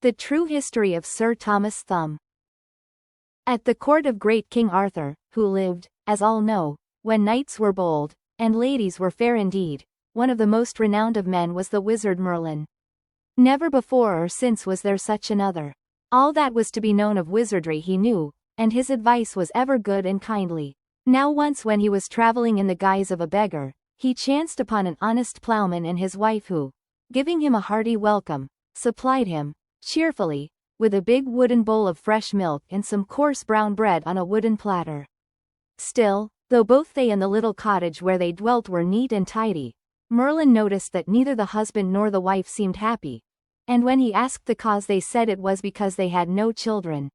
The True History of Sir Thomas Thumb. At the court of great King Arthur, who lived, as all know, when knights were bold, and ladies were fair indeed, one of the most renowned of men was the wizard Merlin. Never before or since was there such another. All that was to be known of wizardry he knew, and his advice was ever good and kindly. Now once when he was traveling in the guise of a beggar, he chanced upon an honest plowman and his wife who, giving him a hearty welcome, supplied him, cheerfully, with a big wooden bowl of fresh milk and some coarse brown bread on a wooden platter. Still, though both they and the little cottage where they dwelt were neat and tidy, Merlin noticed that neither the husband nor the wife seemed happy, and when he asked the cause they said it was because they had no children.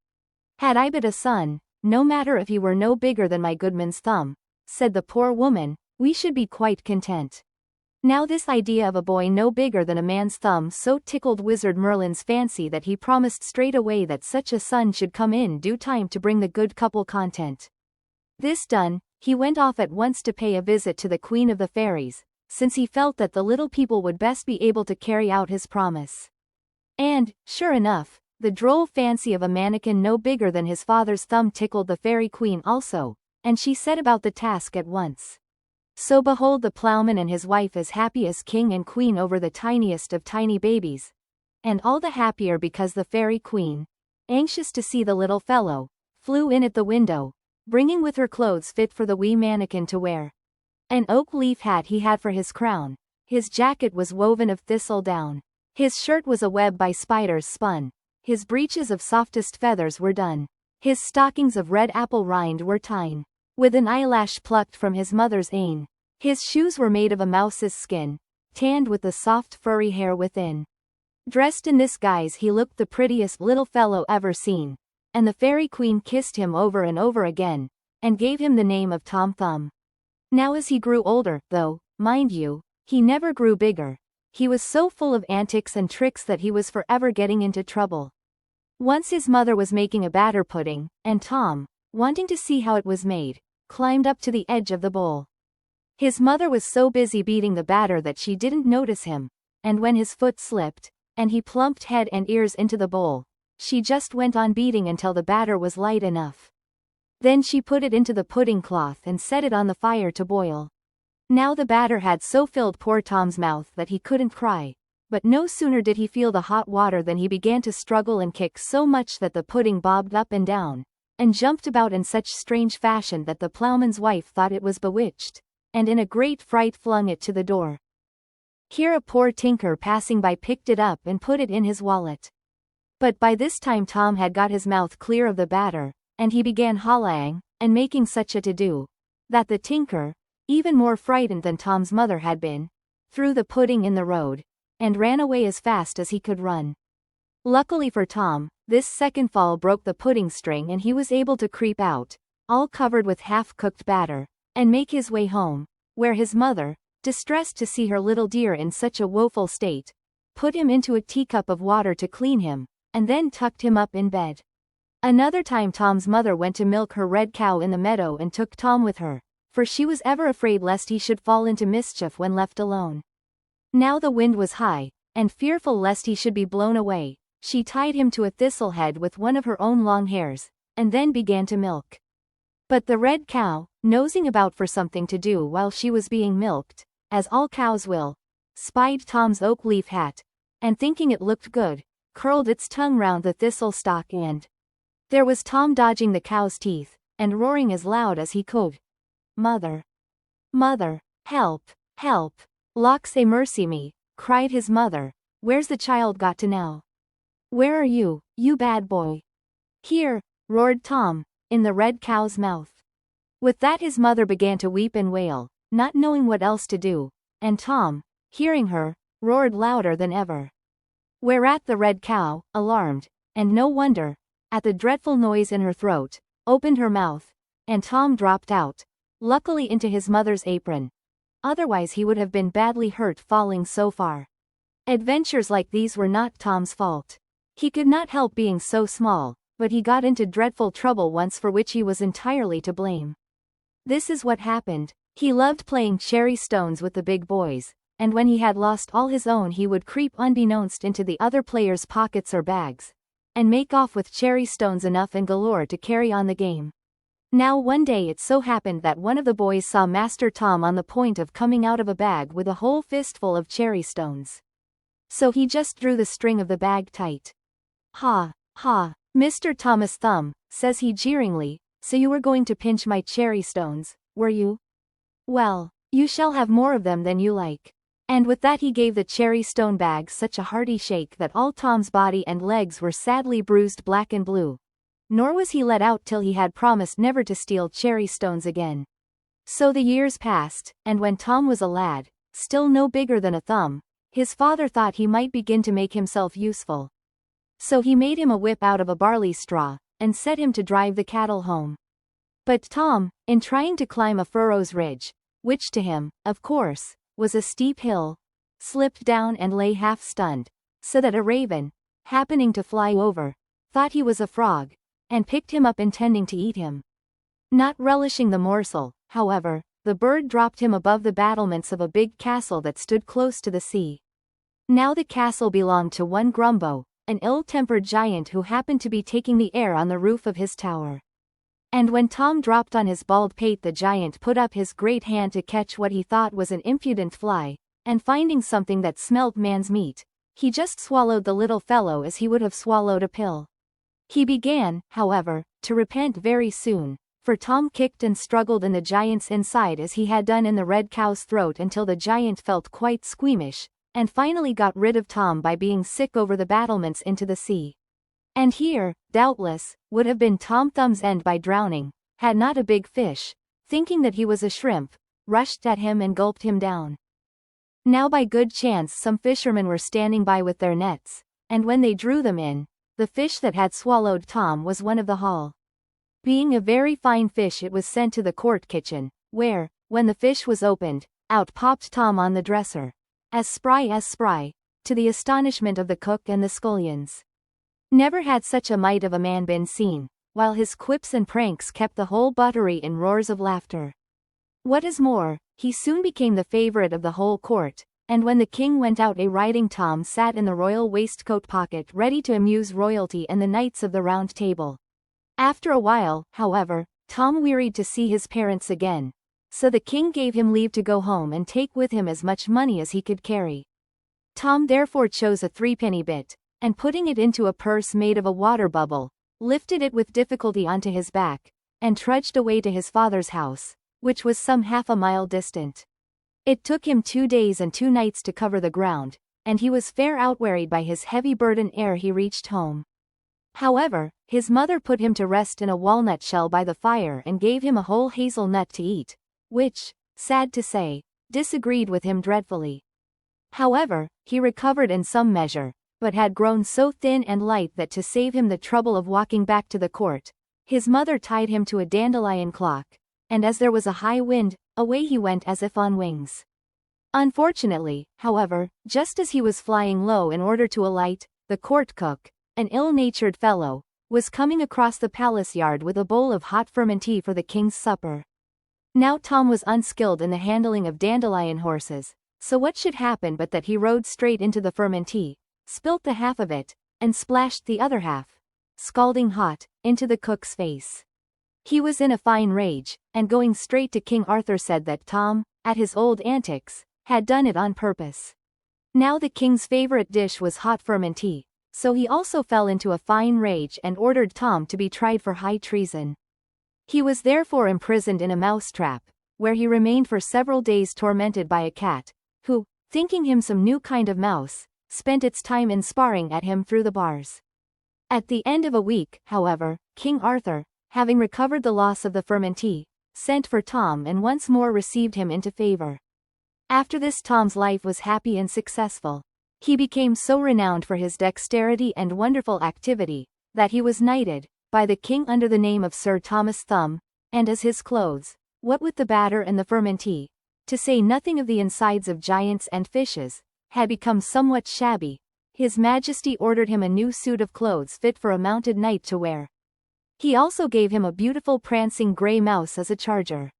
"Had I but a son, no matter if he were no bigger than my goodman's thumb," said the poor woman, "we should be quite content." Now this idea of a boy no bigger than a man's thumb so tickled Wizard Merlin's fancy that he promised straight away that such a son should come in due time to bring the good couple content. This done, he went off at once to pay a visit to the Queen of the Fairies, since he felt that the little people would best be able to carry out his promise. And, sure enough, the droll fancy of a mannikin no bigger than his father's thumb tickled the Fairy Queen also, and she set about the task at once. So behold the plowman and his wife as happy as king and queen over the tiniest of tiny babies. And all the happier because the Fairy Queen, anxious to see the little fellow, flew in at the window, bringing with her clothes fit for the wee mannikin to wear. An oak leaf hat he had for his crown, his jacket was woven of thistle down, his shirt was a web by spiders spun, his breeches of softest feathers were done, his stockings of red apple rind were ta'en, with an eyelash plucked from his mother's ane. His shoes were made of a mouse's skin, tanned with the soft furry hair within. Dressed in this guise he looked the prettiest little fellow ever seen, and the Fairy Queen kissed him over and over again, and gave him the name of Tom Thumb. Now as he grew older, though, mind you, he never grew bigger, he was so full of antics and tricks that he was forever getting into trouble. Once his mother was making a batter pudding, and Tom, wanting to see how it was made, climbed up to the edge of the bowl. His mother was so busy beating the batter that she didn't notice him, and when his foot slipped, and he plumped head and ears into the bowl, she just went on beating until the batter was light enough. Then she put it into the pudding cloth and set it on the fire to boil. Now the batter had so filled poor Tom's mouth that he couldn't cry, but no sooner did he feel the hot water than he began to struggle and kick so much that the pudding bobbed up and down, and jumped about in such strange fashion that the plowman's wife thought it was bewitched, and in a great fright flung it to the door. Here a poor tinker passing by picked it up and put it in his wallet. But by this time Tom had got his mouth clear of the batter, and he began holla'ing, and making such a to-do, that the tinker, even more frightened than Tom's mother had been, threw the pudding in the road, and ran away as fast as he could run. Luckily for Tom, this second fall broke the pudding string and he was able to creep out, all covered with half-cooked batter, and make his way home, where his mother, distressed to see her little dear in such a woeful state, put him into a teacup of water to clean him, and then tucked him up in bed. Another time Tom's mother went to milk her red cow in the meadow and took Tom with her, for she was ever afraid lest he should fall into mischief when left alone. Now the wind was high, and fearful lest he should be blown away, she tied him to a thistle head with one of her own long hairs, and then began to milk. But the red cow, nosing about for something to do while she was being milked, as all cows will, spied Tom's oak leaf hat, and thinking it looked good, curled its tongue round the thistle stalk and there was Tom dodging the cow's teeth, and roaring as loud as he could. "Mother! Mother! Help! Help! Lawks a mercy me!" cried his mother. "Where's the child got to now? Where are you, you bad boy?" "Here," roared Tom, in the red cow's mouth. With that his mother began to weep and wail, not knowing what else to do, and Tom, hearing her, roared louder than ever. Whereat the red cow, alarmed, and no wonder, at the dreadful noise in her throat, opened her mouth, and Tom dropped out, luckily into his mother's apron. Otherwise he would have been badly hurt falling so far. Adventures like these were not Tom's fault. He could not help being so small, but he got into dreadful trouble once for which he was entirely to blame. This is what happened. He loved playing cherry stones with the big boys, and when he had lost all his own he would creep unbeknownst into the other players' pockets or bags, and make off with cherry stones enough and galore to carry on the game. Now one day it so happened that one of the boys saw Master Tom on the point of coming out of a bag with a whole fistful of cherry stones. So he just drew the string of the bag tight. "Ha, ha, Mr. Thomas Thumb," says he jeeringly, "so you were going to pinch my cherry stones, were you? Well, you shall have more of them than you like." And with that he gave the cherry stone bag such a hearty shake that all Tom's body and legs were sadly bruised black and blue. Nor was he let out till he had promised never to steal cherry stones again. So the years passed, and when Tom was a lad, still no bigger than a thumb, his father thought he might begin to make himself useful. So he made him a whip out of a barley straw, and set him to drive the cattle home. But Tom, in trying to climb a furrow's ridge, which to him, of course, was a steep hill, slipped down and lay half stunned, so that a raven, happening to fly over, thought he was a frog, and picked him up intending to eat him. Not relishing the morsel, however, the bird dropped him above the battlements of a big castle that stood close to the sea. Now the castle belonged to one Grumbo, an ill-tempered giant who happened to be taking the air on the roof of his tower. And when Tom dropped on his bald pate the giant put up his great hand to catch what he thought was an impudent fly, and finding something that smelt man's meat, he just swallowed the little fellow as he would have swallowed a pill. He began, however, to repent very soon, for Tom kicked and struggled in the giant's inside as he had done in the red cow's throat until the giant felt quite squeamish, and finally got rid of Tom by being sick over the battlements into the sea. And here, doubtless, would have been Tom Thumb's end by drowning, had not a big fish, thinking that he was a shrimp, rushed at him and gulped him down. Now by good chance some fishermen were standing by with their nets, and when they drew them in, the fish that had swallowed Tom was one of the haul. Being a very fine fish it was sent to the court kitchen, where, when the fish was opened, out popped Tom on the dresser, as spry, to the astonishment of the cook and the scullions. Never had such a mite of a man been seen, while his quips and pranks kept the whole buttery in roars of laughter. What is more, he soon became the favorite of the whole court, and when the king went out a-riding Tom sat in the royal waistcoat pocket ready to amuse royalty and the knights of the Round Table. After a while, however, Tom wearied to see his parents again, so the king gave him leave to go home and take with him as much money as he could carry. Tom therefore chose a threepenny bit, and putting it into a purse made of a water bubble, lifted it with difficulty onto his back, and trudged away to his father's house, which was some half a mile distant. It took him 2 days and 2 nights to cover the ground, and he was fair outwearied by his heavy burden ere he reached home. However, his mother put him to rest in a walnut shell by the fire and gave him a whole hazel nut to eat, which, sad to say, disagreed with him dreadfully. However, he recovered in some measure, but had grown so thin and light that to save him the trouble of walking back to the court, his mother tied him to a dandelion clock, and as there was a high wind, away he went as if on wings. Unfortunately, however, just as he was flying low in order to alight, the court cook, an ill-natured fellow, was coming across the palace yard with a bowl of hot fermentea for the king's supper. Now Tom was unskilled in the handling of dandelion horses, so what should happen but that he rode straight into the fermentea, spilt the half of it, and splashed the other half, scalding hot, into the cook's face. He was in a fine rage, and going straight to King Arthur said that Tom, at his old antics, had done it on purpose. Now the king's favorite dish was hot fermentea, so he also fell into a fine rage and ordered Tom to be tried for high treason. He was therefore imprisoned in a mousetrap, where he remained for several days tormented by a cat, who, thinking him some new kind of mouse, spent its time in sparring at him through the bars. At the end of a week, however, King Arthur, having recovered the loss of the fermentea, sent for Tom and once more received him into favor. After this Tom's life was happy and successful. He became so renowned for his dexterity and wonderful activity, that he was knighted, by the king under the name of Sir Thomas Thumb, and as his clothes, what with the batter and the fermentea, to say nothing of the insides of giants and fishes, had become somewhat shabby, His Majesty ordered him a new suit of clothes fit for a mounted knight to wear. He also gave him a beautiful prancing grey mouse as a charger.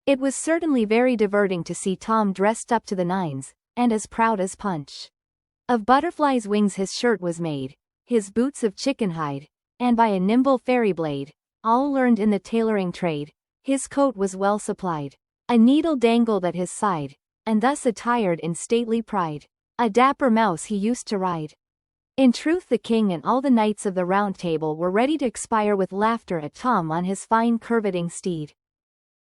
It was certainly very diverting to see Tom dressed up to the nines, and as proud as Punch. Of butterflies' wings his shirt was made, his boots of chicken hide, and by a nimble fairy blade, all learned in the tailoring trade, his coat was well supplied. A needle dangled at his side, and thus attired in stately pride, a dapper mouse he used to ride. In truth the king and all the knights of the Round Table were ready to expire with laughter at Tom on his fine curveting steed.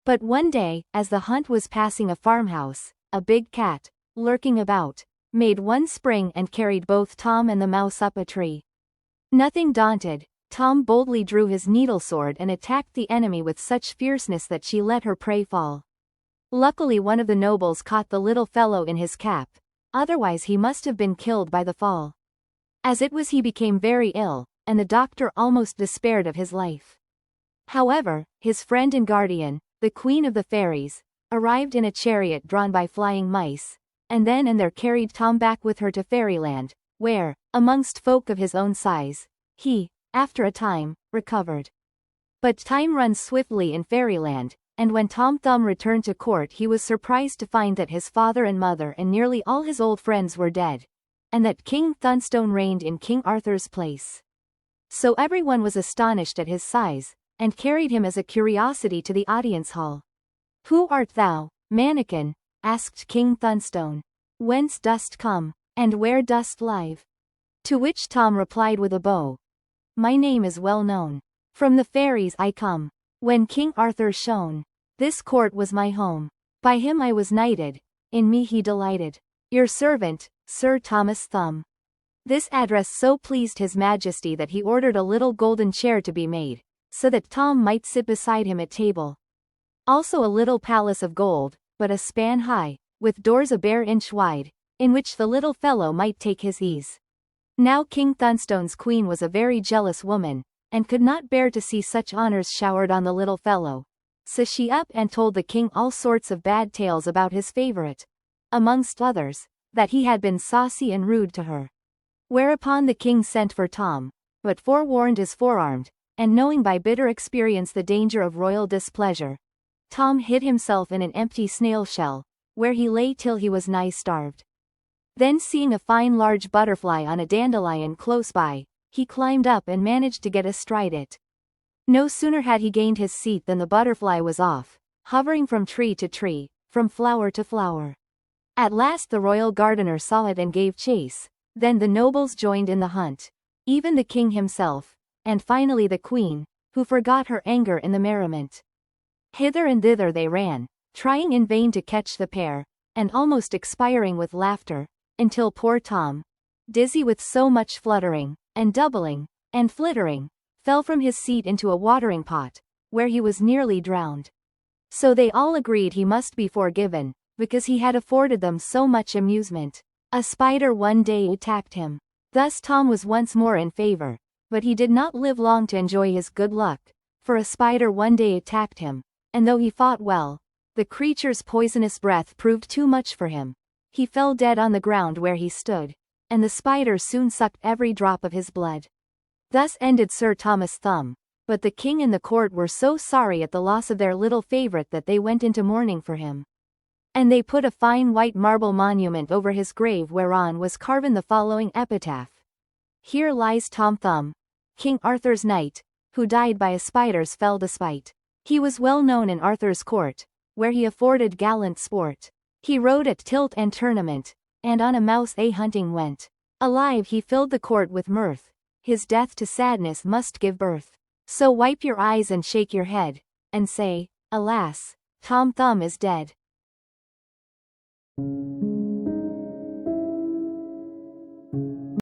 But one day, as the hunt was passing a farmhouse, a big cat, lurking about, made one spring and carried both Tom and the mouse up a tree. Nothing daunted, Tom boldly drew his needle sword and attacked the enemy with such fierceness that she let her prey fall. Luckily one of the nobles caught the little fellow in his cap, otherwise he must have been killed by the fall. As it was he became very ill, and the doctor almost despaired of his life. However, his friend and guardian, the Queen of the Fairies, arrived in a chariot drawn by flying mice, and then and there carried Tom back with her to Fairyland, where, amongst folk of his own size, he, after a time, recovered. But time runs swiftly in Fairyland, and when Tom Thumb returned to court he was surprised to find that his father and mother and nearly all his old friends were dead, and that King Thunstone reigned in King Arthur's place. So everyone was astonished at his size, and carried him as a curiosity to the audience hall. "Who art thou, mannikin?" asked King Thunstone. "Whence dost come, and where dost live?" To which Tom replied with a bow, "My name is well known. From the fairies I come. When King Arthur shone, this court was my home. By him I was knighted, in me he delighted. Your servant, Sir Thomas Thumb." This address so pleased his majesty that he ordered a little golden chair to be made, so that Tom might sit beside him at table. Also a little palace of gold, but a span high, with doors a bare inch wide, in which the little fellow might take his ease. Now King Thunstone's queen was a very jealous woman, and could not bear to see such honors showered on the little fellow. So she up and told the king all sorts of bad tales about his favorite, amongst others, that he had been saucy and rude to her. Whereupon the king sent for Tom, but forewarned is forearmed, and knowing by bitter experience the danger of royal displeasure, Tom hid himself in an empty snail shell, where he lay till he was nigh starved. Then seeing a fine large butterfly on a dandelion close by, he climbed up and managed to get astride it. No sooner had he gained his seat than the butterfly was off, hovering from tree to tree, from flower to flower. At last the royal gardener saw it and gave chase, then the nobles joined in the hunt, even the king himself, and finally the queen, who forgot her anger in the merriment. Hither and thither they ran, trying in vain to catch the pair, and almost expiring with laughter, until poor Tom, dizzy with so much fluttering, and doubling, and flittering, fell from his seat into a watering pot, where he was nearly drowned. So they all agreed he must be forgiven, because he had afforded them so much amusement. A spider one day attacked him. Thus Tom was once more in favor, but he did not live long to enjoy his good luck, for a spider one day attacked him, and though he fought well, the creature's poisonous breath proved too much for him. He fell dead on the ground where he stood, and the spider soon sucked every drop of his blood. Thus ended Sir Thomas Thumb, but the king and the court were so sorry at the loss of their little favorite that they went into mourning for him. And they put a fine white marble monument over his grave whereon was carven the following epitaph. Here lies Tom Thumb, King Arthur's knight, who died by a spider's fell despite. He was well known in Arthur's court, where he afforded gallant sport. He rode at tilt and tournament, and on a mouse hunting went. Alive he filled the court with mirth, his death to sadness must give birth. So wipe your eyes and shake your head, and say, alas, Tom Thumb is dead.